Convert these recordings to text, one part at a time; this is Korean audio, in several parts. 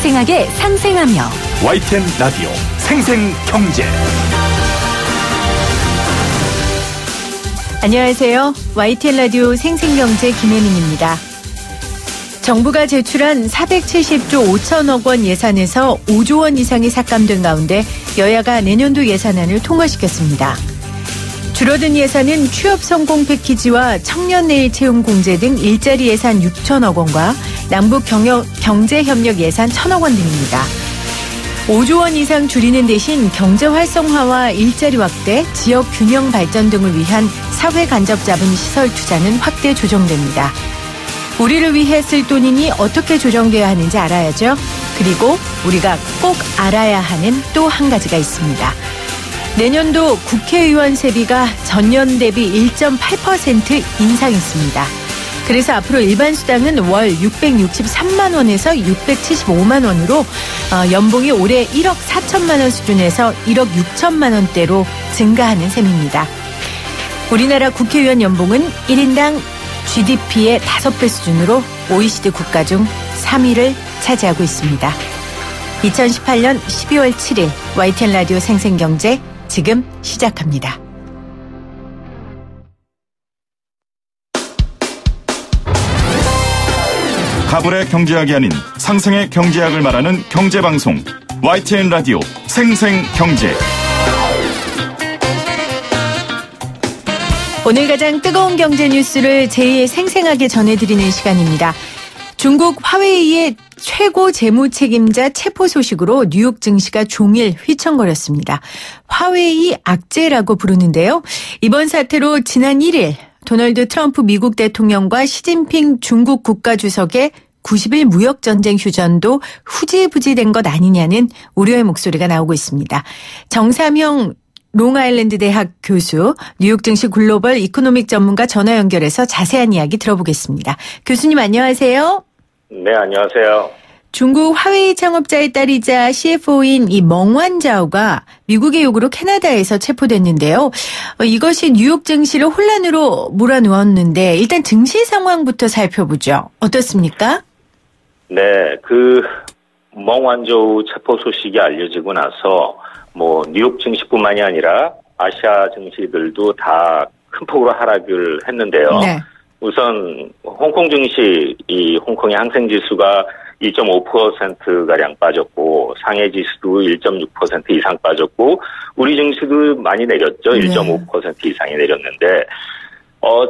생생하게 상생하며 YTN 라디오 생생경제. 안녕하세요. YTN 라디오 생생경제 김혜민입니다. 정부가 제출한 470조 5천억 원 예산에서 5조 원 이상이 삭감된 가운데 여야가 내년도 예산안을 통과시켰습니다. 줄어든 예산은 취업 성공 패키지와 청년 내일 채용 공제 등 일자리 예산 6천억 원과 남북 경제협력 예산 1천억 원 등입니다. 5조 원 이상 줄이는 대신 경제 활성화와 일자리 확대, 지역 균형 발전 등을 위한 사회 간접 자본 시설 투자는 확대 조정됩니다. 우리를 위해 쓸 돈이니 어떻게 조정돼야 하는지 알아야죠. 그리고 우리가 꼭 알아야 하는 또 한 가지가 있습니다. 내년도 국회의원 세비가 전년 대비 1.8% 인상했습니다. 그래서 앞으로 일반 수당은 월 663만 원에서 675만 원으로 연봉이 올해 1억 4천만 원 수준에서 1억 6천만 원대로 증가하는 셈입니다. 우리나라 국회의원 연봉은 1인당 GDP의 5배 수준으로 OECD 국가 중 3위를 차지하고 있습니다. 2018년 12월 7일 YTN 라디오 생생경제 지금 시작합니다. 가불의 경제학이 아닌 상생의 경제학을 말하는 경제방송 YTN 라디오 생생경제. 오늘 가장 뜨거운 경제 뉴스를 제일 생생하게 전해드리는 시간입니다. 중국 화웨이의 최고 재무 책임자 체포 소식으로 뉴욕 증시가 종일 휘청거렸습니다. 화웨이 악재라고 부르는데요. 이번 사태로 지난 1일 도널드 트럼프 미국 대통령과 시진핑 중국 국가주석의 90일 무역전쟁 휴전도 후지부지된 것 아니냐는 우려의 목소리가 나오고 있습니다. 정삼형 롱아일랜드 대학 교수, 뉴욕 증시 글로벌 이코노믹 전문가 전화 연결해서 자세한 이야기 들어보겠습니다. 교수님 안녕하세요. 네, 안녕하세요. 중국 화웨이 창업자의 딸이자 CFO인 이 멍완자오가 미국의 요구로 캐나다에서 체포됐는데요. 이것이 뉴욕 증시를 혼란으로 몰아넣었는데 일단 증시 상황부터 살펴보죠. 어떻습니까? 네, 멍완자오 체포 소식이 알려지고 나서 뉴욕 증시뿐만이 아니라 아시아 증시들도 다 큰 폭으로 하락을 했는데요. 네. 우선 홍콩 증시, 이 홍콩의 항생지수가 2.5%가량 빠졌고 상해 지수도 1.6% 이상 빠졌고 우리 증시도 많이 내렸죠. 1.5% 이상이 내렸는데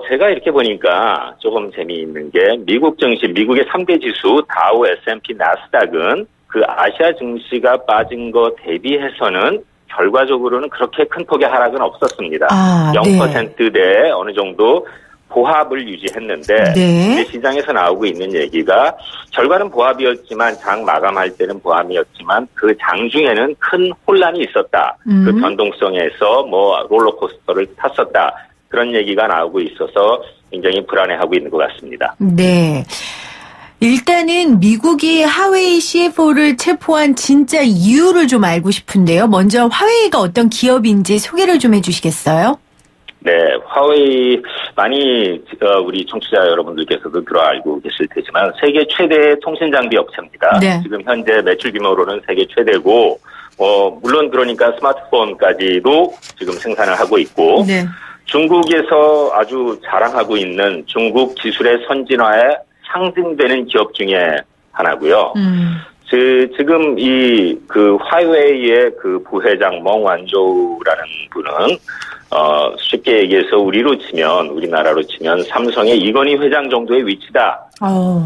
제가 이렇게 보니까 조금 재미있는 게 미국 증시, 미국의 3대 지수 다우, S&P, 나스닥은 그 아시아 증시가 빠진 거 대비해서는 결과적으로는 그렇게 큰 폭의 하락은 없었습니다. 0%대 어느 정도 보합을 유지했는데 이제 시장에서 나오고 있는 얘기가 결과는 보합이었지만 장 마감할 때는 보합이었지만 그 장중에는 큰 혼란이 있었다. 그 변동성에서 롤러코스터를 탔었다. 그런 얘기가 나오고 있어서 굉장히 불안해하고 있는 것 같습니다. 네. 일단은 미국이 화웨이 CFO를 체포한 진짜 이유를 좀 알고 싶은데요. 먼저 화웨이가 어떤 기업인지 소개를 좀 해주시겠어요? 네, 화웨이 많이 우리 청취자 여러분들께서도 들어 알고 계실 테지만 세계 최대 통신 장비 업체입니다. 네. 지금 현재 매출 규모로는 세계 최대고 물론 그러니까 스마트폰까지도 지금 생산을 하고 있고 네. 중국에서 아주 자랑하고 있는 중국 기술의 선진화에 상징되는 기업 중에 하나고요. 지금 화웨이의 부회장 멍완조우라는 분은 쉽게 얘기해서 우리나라로 치면 삼성의 이건희 회장 정도의 위치다.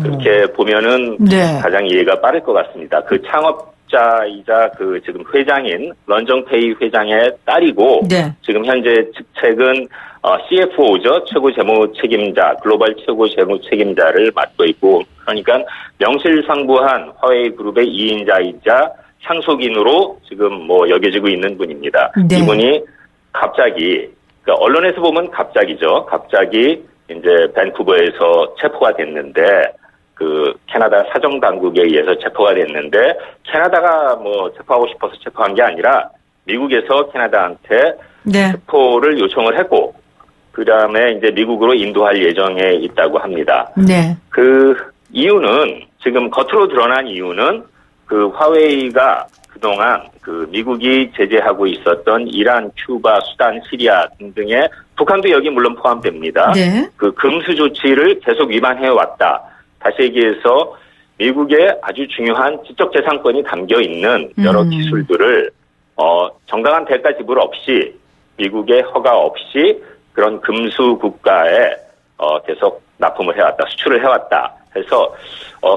그렇게 보면은 네. 가장 이해가 빠를 것 같습니다. 그 창업자이자 지금 회장인 런정페이 회장의 딸이고 네. 지금 현재 직책은 CFO죠. 최고 재무 책임자, 글로벌 최고 재무 책임자를 맡고 있고 그러니까 명실상부한 화웨이 그룹의 2인자이자 상속인으로 지금 여겨지고 있는 분입니다. 네. 이분이 갑자기 언론에서 보면 갑자기죠. 갑자기 이제 밴쿠버에서 체포가 됐는데 캐나다 사정 당국에 의해서 체포가 됐는데 캐나다가 체포하고 싶어서 체포한 게 아니라 미국에서 캐나다한테 네. 체포를 요청을 했고 그다음에 이제 미국으로 인도할 예정에 있다고 합니다. 네. 그 이유는 지금 겉으로 드러난 이유는 그 화웨이가 그동안 그 미국이 제재하고 있었던 이란, 큐바, 수단, 시리아 등등의 북한도 여기 물론 포함됩니다. 네. 그 금수 조치를 계속 위반해 왔다. 다시 얘기해서 미국의 아주 중요한 지적재산권이 담겨 있는 여러 기술들을 정당한 대가 지불 없이 미국의 허가 없이 그런 금수 국가에 계속 납품을 해왔다, 수출을 해왔다. 해서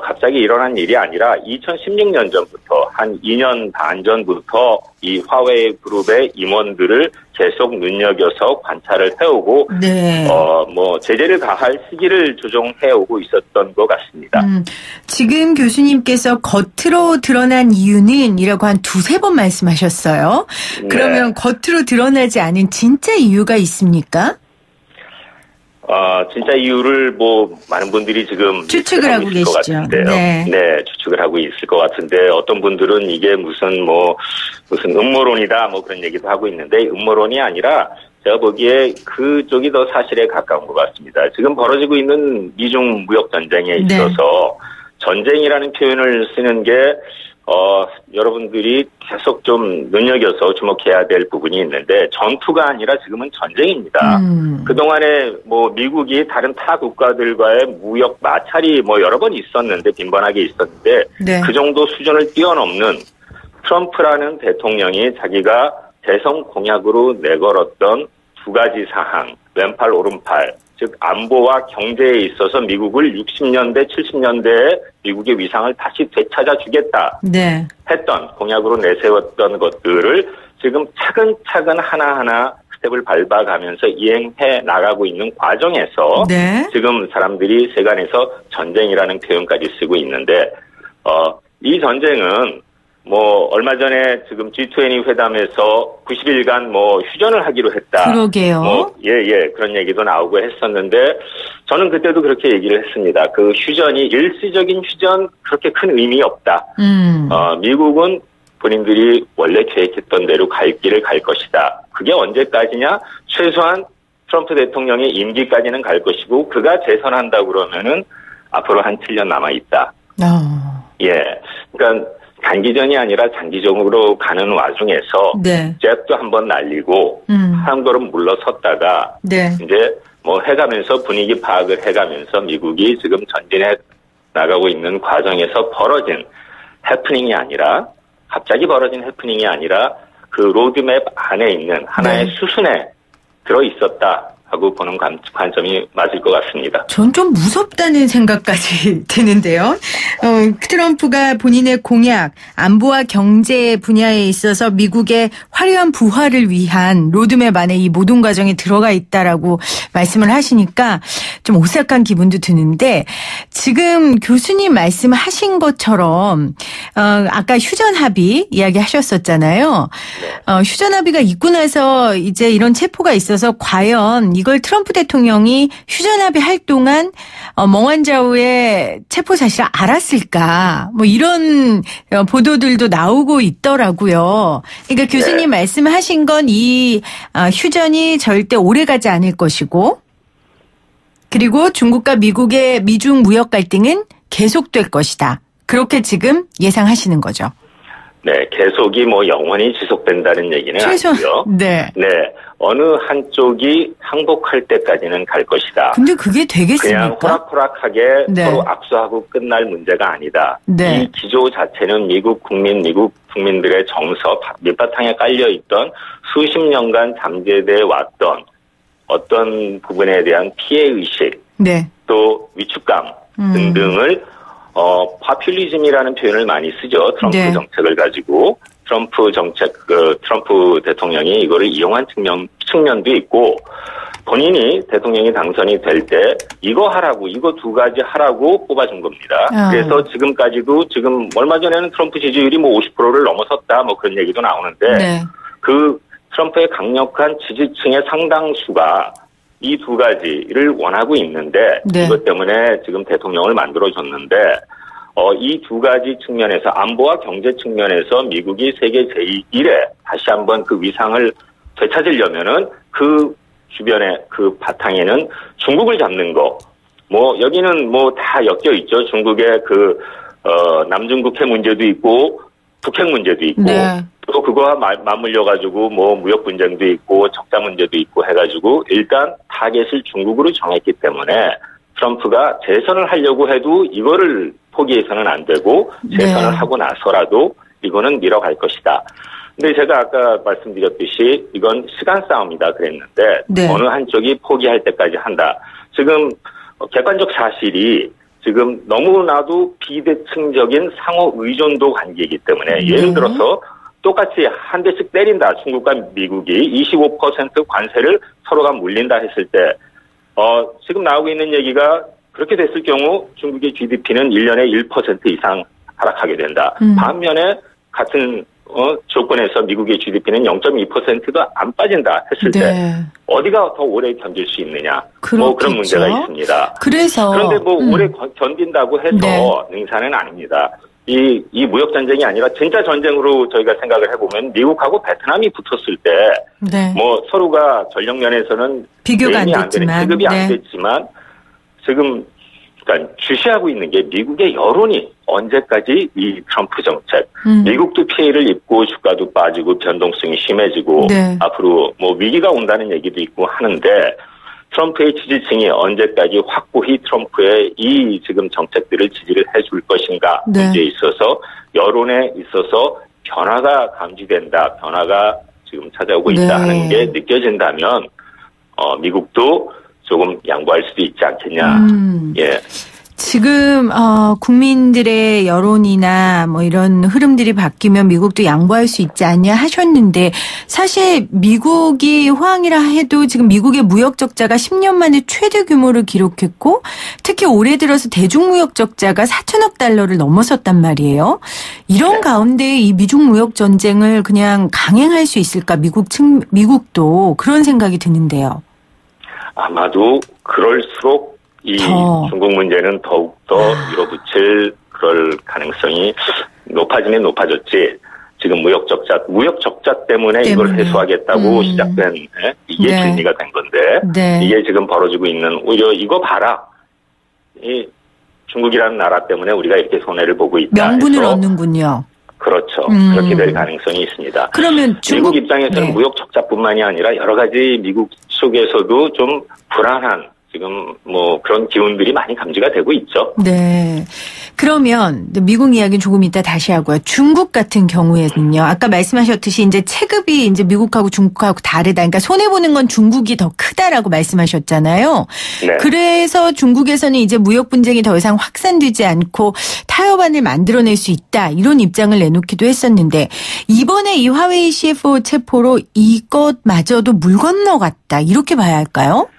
갑자기 일어난 일이 아니라 2016년 전부터 한 2년 반 전부터 이 화웨이 그룹의 임원들을 계속 눈여겨서 관찰을 해오고 네. 뭐 제재를 가할 시기를 조정해오고 있었던 것 같습니다. 지금 교수님께서 겉으로 드러난 이유는이라고 한 두세 번 말씀하셨어요. 네. 그러면 겉으로 드러나지 않은 진짜 이유가 있습니까? 진짜 이유를 뭐 많은 분들이 지금 추측을 하고 계시죠. 것 같은데요. 네. 네, 추측을 하고 있을 것 같은데 어떤 분들은 이게 무슨 음모론이다 뭐 그런 얘기도 하고 있는데 음모론이 아니라 제가 보기에 그쪽이 더 사실에 가까운 것 같습니다. 지금 벌어지고 있는 미중 무역 전쟁에 있어서 전쟁이라는 표현을 쓰는 게 여러분들이 계속 좀 눈여겨서 주목해야 될 부분이 있는데 전투가 아니라 지금은 전쟁입니다. 그동안에 뭐 미국이 다른 타 국가들과의 무역 마찰이 뭐 여러 번 있었는데 빈번하게 있었는데 네. 그 정도 수준을 뛰어넘는 트럼프라는 대통령이 자기가 대선 공약으로 내걸었던 두 가지 사항, 왼팔 오른팔, 즉 안보와 경제에 있어서 미국을 60년대, 70년대에 미국의 위상을 다시 되찾아주겠다 네. 했던 공약으로 내세웠던 것들을 지금 차근차근 하나하나 스텝을 밟아가면서 이행해 나가고 있는 과정에서 네. 지금 사람들이 세간에서 전쟁이라는 표현까지 쓰고 있는데 이 전쟁은 뭐 얼마 전에 지금 G20 회담에서 90일간 뭐 휴전을 하기로 했다. 그러게요. 그런 얘기도 나오고 했었는데 저는 그때도 그렇게 얘기를 했습니다. 그 휴전이 일시적인 휴전 그렇게 큰 의미 없다. 미국은 본인들이 원래 계획했던 대로 갈 길을 갈 것이다. 그게 언제까지냐? 최소한 트럼프 대통령의 임기까지는 갈 것이고 그가 재선한다 그러면은 앞으로 한 7년 남아 있다. 그러니까 단기전이 아니라 장기적으로 가는 와중에서 네. 잽도 한번 날리고 한 걸음 물러섰다가 네. 이제 뭐 해가면서 분위기 파악을 해가면서 미국이 지금 전진해 나가고 있는 과정에서 벌어진 해프닝이 아니라 갑자기 벌어진 해프닝이 아니라 그 로드맵 안에 있는 하나의 수순에 들어 있었다. 하고 보는 관점이 맞을 것 같습니다. 전 좀 무섭다는 생각까지 드는데요. 트럼프가 본인의 공약, 안보와 경제 분야에 있어서 미국의 화려한 부활을 위한 로드맵 안에 이 모든 과정이 들어가 있다라고 말씀을 하시니까 좀 오싹한 기분도 드는데 지금 교수님 말씀하신 것처럼 아까 휴전 합의 이야기하셨었잖아요. 휴전 합의가 있고 나서 이제 이런 체포가 있어서 과연 이걸 트럼프 대통령이 휴전 합의할 동안 멍한자우의 체포 사실을 알았을까? 뭐 이런 보도들도 나오고 있더라고요. 그러니까 교수님 말씀하신 건 이 휴전이 절대 오래가지 않을 것이고 그리고 중국과 미국의 미중 무역 갈등은 계속될 것이다. 그렇게 지금 예상하시는 거죠. 네, 계속이 뭐 영원히 지속된다는 얘기는 아니고요. 네. 어느 한쪽이 항복할 때까지는 갈 것이다. 근데 그게 되겠습니까? 그냥 호락호락하게 서로 악수하고 끝날 문제가 아니다. 이 기조 자체는 미국 국민들의 정서 밑바탕에 깔려있던 수십 년간 잠재돼 왔던 어떤 부분에 대한 피해의식, 또 위축감 등등을 파퓰리즘이라는 표현을 많이 쓰죠. 트럼프 정책을 가지고. 트럼프 대통령이 이거를 이용한 측면도 있고, 본인이 대통령이 당선이 될 때 이거 하라고, 이거 두 가지 하라고 뽑아준 겁니다. 그래서 지금까지도 지금 얼마 전에는 트럼프 지지율이 뭐 50%를 넘어섰다, 뭐 그런 얘기도 나오는데, 그 트럼프의 강력한 지지층의 상당수가 이 두 가지를 원하고 있는데, 이것 때문에 지금 대통령을 만들어줬는데, 이 두 가지 측면에서 안보와 경제 측면에서 미국이 세계 제1에 다시 한번 그 위상을 되찾으려면은 그 주변에 그 바탕에는 중국을 잡는 거. 뭐 여기는 뭐 다 엮여 있죠. 중국의 그 남중국해 문제도 있고 북핵 문제도 있고 네. 또 그거와 맞물려 가지고 뭐 무역 분쟁도 있고 적자 문제도 있고 해가지고 일단 타겟을 중국으로 정했기 때문에 트럼프가 재선을 하려고 해도 이거를 포기해서는 안 되고 재선을 네. 하고 나서라도 이거는 밀어갈 것이다. 근데 제가 아까 말씀드렸듯이 이건 시간 싸움이다 그랬는데 네. 어느 한쪽이 포기할 때까지 한다. 지금 객관적 사실이 지금 너무나도 비대칭적인 상호 의존도 관계이기 때문에 예를 들어서 똑같이 한 대씩 때린다. 중국과 미국이 25% 관세를 서로가 물린다 했을 때 지금 나오고 있는 얘기가 그렇게 됐을 경우 중국의 GDP는 1년에 1% 이상 하락하게 된다. 반면에 같은 조건에서 미국의 GDP는 0.2%도 안 빠진다 했을 때 어디가 더 오래 견딜 수 있느냐. 뭐 그런 문제가 있습니다. 그런데 뭐 오래 견딘다고 해서 능사는 아닙니다. 이 무역 전쟁이 아니라 진짜 전쟁으로 저희가 생각을 해보면 미국하고 베트남이 붙었을 때 뭐 서로가 전력 면에서는 비교가 안 됐지만 체급이 안 됐지만 지금 그러니까 주시하고 있는 게 미국의 여론이 언제까지 이 트럼프 정책, 미국도 피해를 입고 주가도 빠지고 변동성이 심해지고 앞으로 뭐 위기가 온다는 얘기도 있고 하는데 트럼프의 지지층이 언제까지 확고히 트럼프의 이 지금 정책들을 지지를 해줄 것인가 문제에 있어서 여론에 있어서 변화가 감지된다, 변화가 지금 찾아오고 있다 하는 게 느껴진다면 미국도 조금 양보할 수도 있지 않겠냐. 예. 지금 국민들의 여론이나 뭐 이런 흐름들이 바뀌면 미국도 양보할 수 있지 않냐 하셨는데 사실 미국이 호황이라 해도 지금 미국의 무역 적자가 10년 만에 최대 규모를 기록했고 특히 올해 들어서 대중 무역 적자가 4천억 달러를 넘어섰단 말이에요. 이런 가운데 이 미중 무역 전쟁을 그냥 강행할 수 있을까 미국도 그런 생각이 드는데요. 아마도 그럴수록 이 중국 문제는 더욱더 밀어붙일 그럴 가능성이 높아지면 높아졌지. 지금 무역 적자 때문에 이걸 해소하겠다고 시작된 이게 진리가 된 건데 이게 지금 벌어지고 있는 오히려 이거 봐라. 이 중국이라는 나라 때문에 우리가 이렇게 손해를 보고 있다. 명분을 얻는군요. 그렇죠. 그렇게 될 가능성이 있습니다. 그러면 미국 입장에서는 무역 적자뿐만이 아니라 여러 가지 미국 속에서도 좀 불안한 지금 뭐 그런 기운들이 많이 감지가 되고 있죠. 네. 그러면 미국 이야기는 조금 이따 다시 하고요. 중국 같은 경우에는요. 아까 말씀하셨듯이 이제 체급이 이제 미국하고 중국하고 다르다. 그러니까 손해 보는 건 중국이 더 크다라고 말씀하셨잖아요. 네. 그래서 중국에서는 이제 무역 분쟁이 더 이상 확산되지 않고 타협안을 만들어낼 수 있다. 이런 입장을 내놓기도 했었는데 이번에 이 화웨이 CFO 체포로 이것마저도 물 건너갔다. 이렇게 봐야 할까요?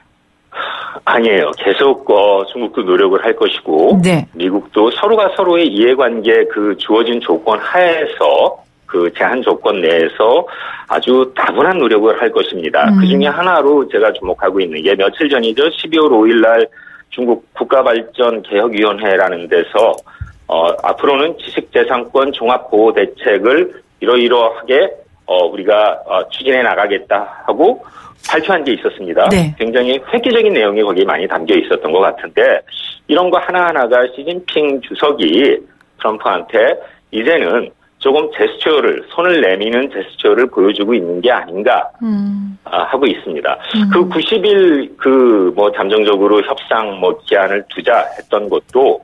아니에요. 계속 중국도 노력을 할 것이고 미국도 서로가 서로의 이해관계 그 주어진 조건 하에서 그 제한 조건 내에서 아주 다분한 노력을 할 것입니다. 그중에 하나로 제가 주목하고 있는 게 며칠 전이죠. 12월 5일 날 중국 국가발전개혁위원회라는 데서 앞으로는 지식재산권 종합보호대책을 이러이러하게 우리가 추진해 나가겠다 하고 발표한 게 있었습니다. 굉장히 획기적인 내용이 거기에 많이 담겨 있었던 것 같은데 이런 거 하나하나가 시진핑 주석이 트럼프한테 이제는 조금 손을 내미는 제스처를 보여주고 있는 게 아닌가 하고 있습니다. 그 90일 뭐 잠정적으로 협상 기한을 두자 했던 것도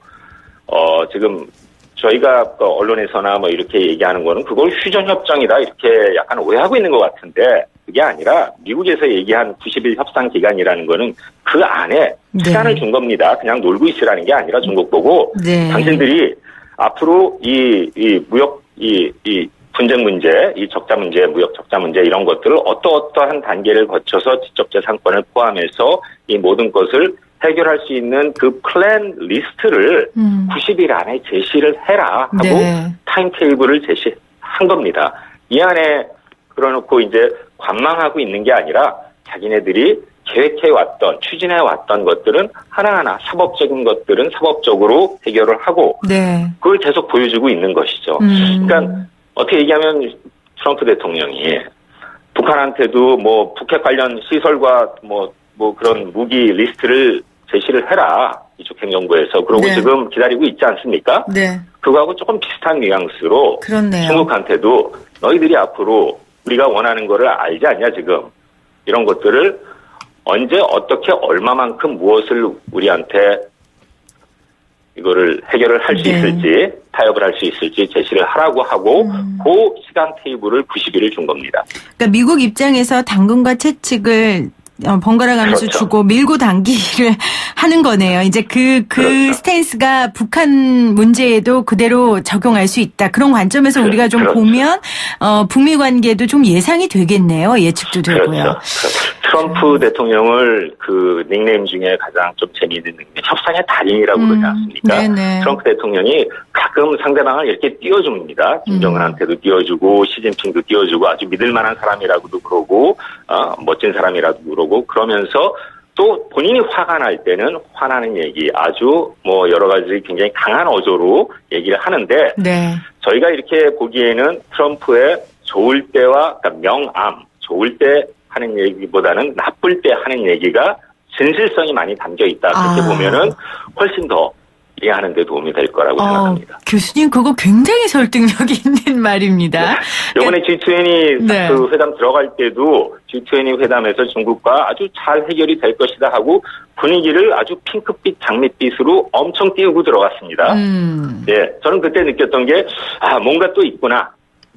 지금 저희가 언론에서나 뭐 이렇게 얘기하는 거는 그걸 휴전협정이다 이렇게 약간 오해하고 있는 것 같은데 그게 아니라 미국에서 얘기한 90일 협상 기간이라는 거는 그 안에 시간을 준 겁니다. 그냥 놀고 있으라는 게 아니라 중국 보고 당신들이 앞으로 이 무역 이 분쟁 문제, 이 적자 문제, 무역 적자 문제 이런 것들을 어떠한 단계를 거쳐서 지적재산권을 포함해서 이 모든 것을 해결할 수 있는 그 플랜 리스트를 90일 안에 제시를 해라 하고 타임테이블을 제시한 겁니다. 이 안에 그러놓고 이제 관망하고 있는 게 아니라 자기네들이 계획해왔던, 추진해왔던 것들은 하나하나 사법적인 것들은 사법적으로 해결을 하고 그걸 계속 보여주고 있는 것이죠. 그러니까 어떻게 얘기하면 트럼프 대통령이 북한한테도 뭐 북핵 관련 시설과 뭐 그런 무기 리스트를 제시를 해라. 이쪽 행정부에서. 그러고 지금 기다리고 있지 않습니까? 그 그거하고 조금 비슷한 뉘앙스로 그렇네요. 중국한테도 너희들이 앞으로 우리가 원하는 거를 알지 않냐 지금 이런 것들을 언제 어떻게 얼마만큼 무엇을 우리한테 이거를 해결을 할 수 네. 있을지 타협을 할 수 있을지 제시를 하라고 하고 그 시간 테이블을 90일을 준 겁니다. 그러니까 미국 입장에서 당근과 채찍을 번갈아 가면서 그렇죠. 주고 밀고 당기기를 하는 거네요. 이제 그렇죠. 스탠스가 북한 문제에도 그대로 적용할 수 있다. 그런 관점에서 우리가 좀 그렇죠. 보면 북미 관계도 좀 예상이 되겠네요. 예측도 되고요. 그렇죠. 트럼프 대통령을 그 닉네임 중에 가장 좀 재미있는 닉네임 협상의 달인이라고 그러지 않습니까? 네네. 트럼프 대통령이 가끔 상대방을 이렇게 띄워줍니다. 김정은한테도 띄워주고 시진핑도 띄워주고 아주 믿을만한 사람이라고도 그러고 멋진 사람이라고 그러고 그러면서 또 본인이 화가 날 때는 화나는 얘기 아주 뭐 여러 가지 굉장히 강한 어조로 얘기를 하는데 네. 저희가 이렇게 보기에는 트럼프의 좋을 때와 그러니까 명암 좋을 때 하는 얘기보다는 나쁠 때 하는 얘기가 진실성이 많이 담겨 있다. 그렇게 보면은 훨씬 더 이해하는 데 도움이 될 거라고 생각합니다. 교수님 그거 굉장히 설득력이 있는 말입니다. 네. 이번에 G20 네. 그 회담 들어갈 때도 G20 회담에서 중국과 아주 잘 해결이 될 것이다 하고 분위기를 아주 핑크빛 장밋빛으로 엄청 띄우고 들어갔습니다. 예, 저는 그때 느꼈던 게 뭔가 또 있구나.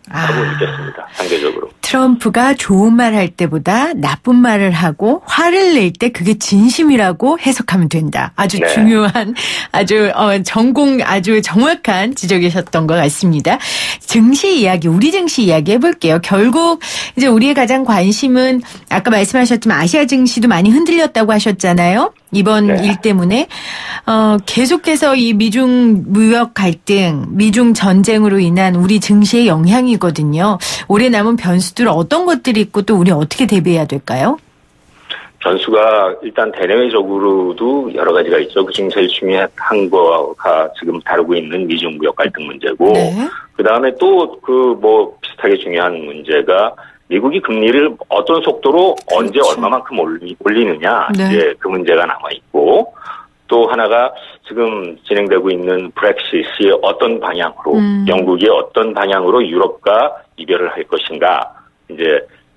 하고 느꼈습니다. 상대적으로. 트럼프가 좋은 말 할 때보다 나쁜 말을 하고 화를 낼 때 그게 진심이라고 해석하면 된다. 아주 네. 중요한 아주 아주 정확한 지적이셨던 것 같습니다. 증시 이야기, 우리 증시 이야기 해볼게요. 결국 이제 우리의 가장 관심은 아까 말씀하셨지만 아시아 증시도 많이 흔들렸다고 하셨잖아요. 이번 네. 일 때문에 계속해서 이 미중 무역 갈등, 미중 전쟁으로 인한 우리 증시의 영향이거든요. 올해 남은 변수들 어떤 것들이 있고 또 우리 어떻게 대비해야 될까요? 변수가 일단 대내외적으로도 여러 가지가 있죠. 그중에 제일 중요한 거가 지금 다루고 있는 미중 무역 갈등 문제고 네. 그다음에 또 비슷하게 중요한 문제가 미국이 금리를 어떤 속도로 언제 그렇죠. 얼마만큼 올리느냐 네. 이제 그 문제가 남아 있고 또 하나가 지금 진행되고 있는 브렉시트이 어떤 방향으로 영국이 어떤 방향으로 유럽과 이별을 할 것인가 이제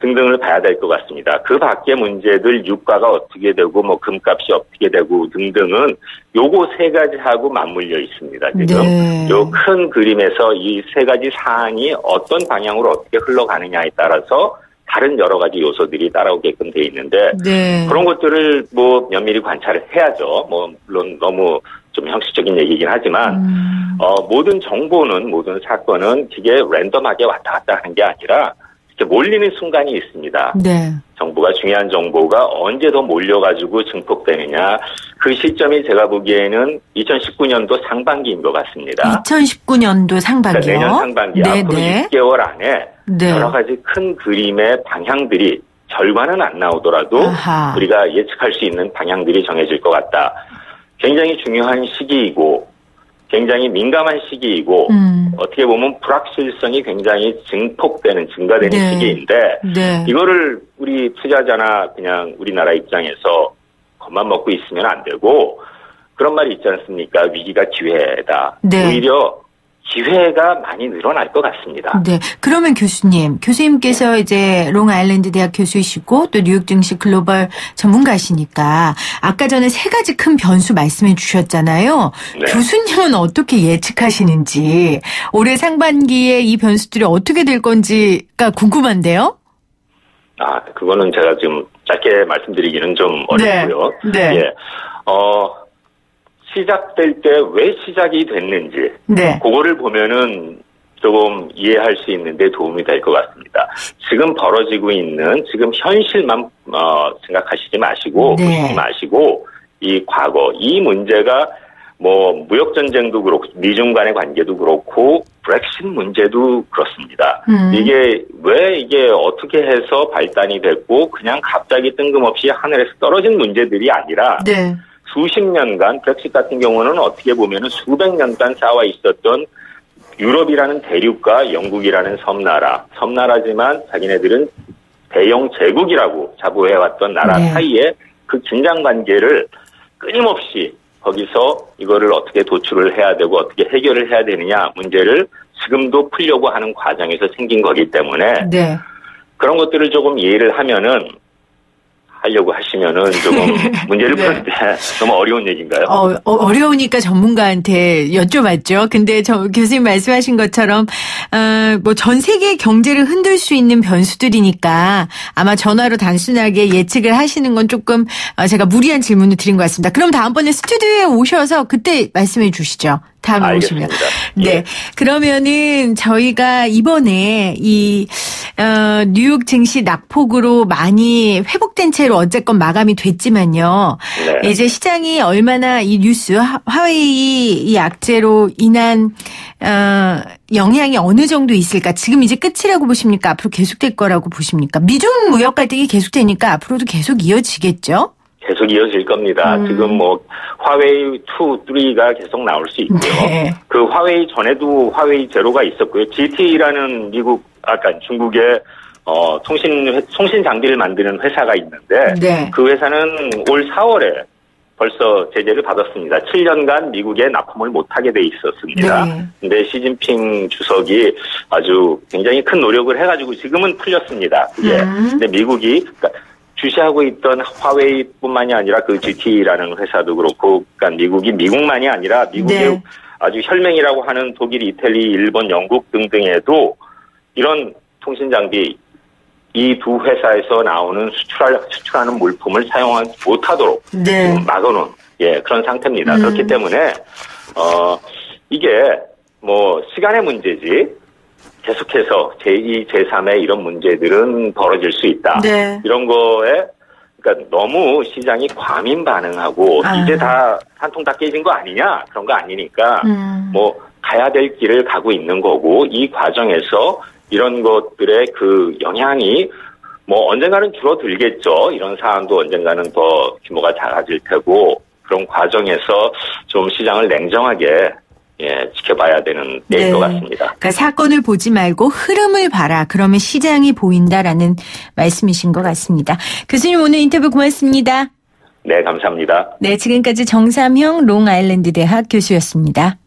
등등을 봐야 될 것 같습니다. 그 밖의 문제들 유가가 어떻게 되고 금값이 어떻게 되고 등등은 요거 세 가지하고 맞물려 있습니다. 지금 네. 요 큰 그림에서 이 세 가지 사안이 어떤 방향으로 어떻게 흘러가느냐에 따라서 다른 여러 가지 요소들이 따라오게끔 돼 있는데 네. 그런 것들을 면밀히 관찰을 해야죠. 물론 너무 좀 형식적인 얘기긴 하지만 모든 정보는 모든 사건은 되게 랜덤하게 왔다 갔다 하는 게 아니라 이렇게 몰리는 순간이 있습니다. 네. 정보가 중요한 정보가 언제 더 몰려가지고 증폭되느냐. 그 시점이 제가 보기에는 2019년도 상반기인 것 같습니다. 2019년도 상반기요? 그러니까 내년 상반기 앞으로 6개월 안에 네. 여러 가지 큰 그림의 방향들이 결과는 안 나오더라도 아하. 우리가 예측할 수 있는 방향들이 정해질 것 같다. 굉장히 중요한 시기이고 굉장히 민감한 시기이고 어떻게 보면 불확실성이 굉장히 증가되는 네. 시기인데 네. 이거를 우리 투자자나 그냥 우리나라 입장에서 겉만 먹고 있으면 안 되고 그런 말이 있지 않습니까? 위기가 기회다. 네. 오히려 기회가 많이 늘어날 것 같습니다. 네. 그러면 교수님께서 이제 롱아일랜드 대학 교수이시고 또 뉴욕 증시 글로벌 전문가시니까 아까 전에 세 가지 큰 변수 말씀해 주셨잖아요. 네. 교수님은 어떻게 예측하시는지 올해 상반기에 이 변수들이 어떻게 될 건지가 궁금한데요. 그거는 제가 지금 짧게 말씀드리기는 좀 어렵고요. 네. 예. 시작될 때 왜 시작이 됐는지 네. 그거를 보면은 조금 이해할 수 있는데 도움이 될 것 같습니다. 지금 벌어지고 있는 지금 현실만 생각하시지 마시고 네. 보시지 마시고 이 과거 이 문제가 무역 전쟁도 그렇고 미중 간의 관계도 그렇고 브렉시트 문제도 그렇습니다. 이게 어떻게 해서 발단이 됐고 그냥 갑자기 뜬금없이 하늘에서 떨어진 문제들이 아니라 네. 수십 년간 브렉시트 같은 경우는 어떻게 보면은 수백 년간 쌓아 있었던 유럽이라는 대륙과 영국이라는 섬나라지만 자기네들은 대영 제국이라고 자부해왔던 나라 네. 사이에 그 긴장 관계를 끊임없이 거기서 이거를 어떻게 도출을 해야 되고 어떻게 해결을 해야 되느냐 문제를 지금도 풀려고 하는 과정에서 생긴 거기 때문에 네. 그런 것들을 조금 이해를 하면은 하려고 하시면은 조금 문제를 푸는데 너무 어려운 얘기인가요? 어려우니까 전문가한테 여쭤봤죠. 근데 교수님 말씀하신 것처럼 뭐 전 세계 경제를 흔들 수 있는 변수들이니까 아마 전화로 단순하게 예측을 하시는 건 조금 제가 무리한 질문을 드린 것 같습니다. 그럼 다음번에 스튜디오에 오셔서 그때 말씀해 주시죠. 다음에 오시면. 네. 예. 그러면은 저희가 이번에 이 뉴욕 증시 낙폭으로 많이 회복된 채로 어쨌건 마감이 됐지만요. 네. 이제 시장이 얼마나 이 뉴스 화웨이 이 악재로 인한 영향이 어느 정도 있을까? 지금 이제 끝이라고 보십니까? 앞으로 계속될 거라고 보십니까? 미중 무역 갈등이 계속되니까 앞으로도 계속 이어지겠죠? 계속 이어질 겁니다. 지금 뭐 화웨이 2, 3가 계속 나올 수 있고요. 네. 그 화웨이 전에도 화웨이 제로가 있었고요. GT라는 중국의 통신 장비를 만드는 회사가 있는데 네. 그 회사는 올 4월에 벌써 제재를 받았습니다. 7년간 미국에 납품을 못하게 돼 있었습니다. 네. 근데 시진핑 주석이 아주 굉장히 큰 노력을 해가지고 지금은 풀렸습니다. 그게. 근데 미국이 주시하고 있던 화웨이뿐만이 아니라 그 GT라는 회사도 그렇고, 그러니까 미국이 미국만이 아니라 미국의 네. 아주 혈맹이라고 하는 독일, 이태리, 일본, 영국 등등에도 이런 통신 장비 이 두 회사에서 나오는 수출하는 물품을 사용하지 못하도록 네. 막아놓은 그런 상태입니다. 그렇기 때문에 이게 뭐 시간의 문제지. 계속해서 제2, 제3의 이런 문제들은 벌어질 수 있다. 네. 이런 거에 그러니까 너무 시장이 과민 반응하고 이제 다 한통 다 깨진 거 아니냐 그런 거 아니니까 뭐 가야 될 길을 가고 있는 거고 이 과정에서 이런 것들의 그 영향이 뭐 언젠가는 줄어들겠죠. 이런 사안도 언젠가는 더 규모가 작아질 테고 그런 과정에서 좀 시장을 냉정하게 지켜봐야 되는 때일 것 같습니다. 그러니까 사건을 보지 말고 흐름을 봐라. 그러면 시장이 보인다라는 말씀이신 것 같습니다. 교수님 오늘 인터뷰 고맙습니다. 네, 감사합니다. 네, 지금까지 정삼형 롱아일랜드 대학 교수였습니다.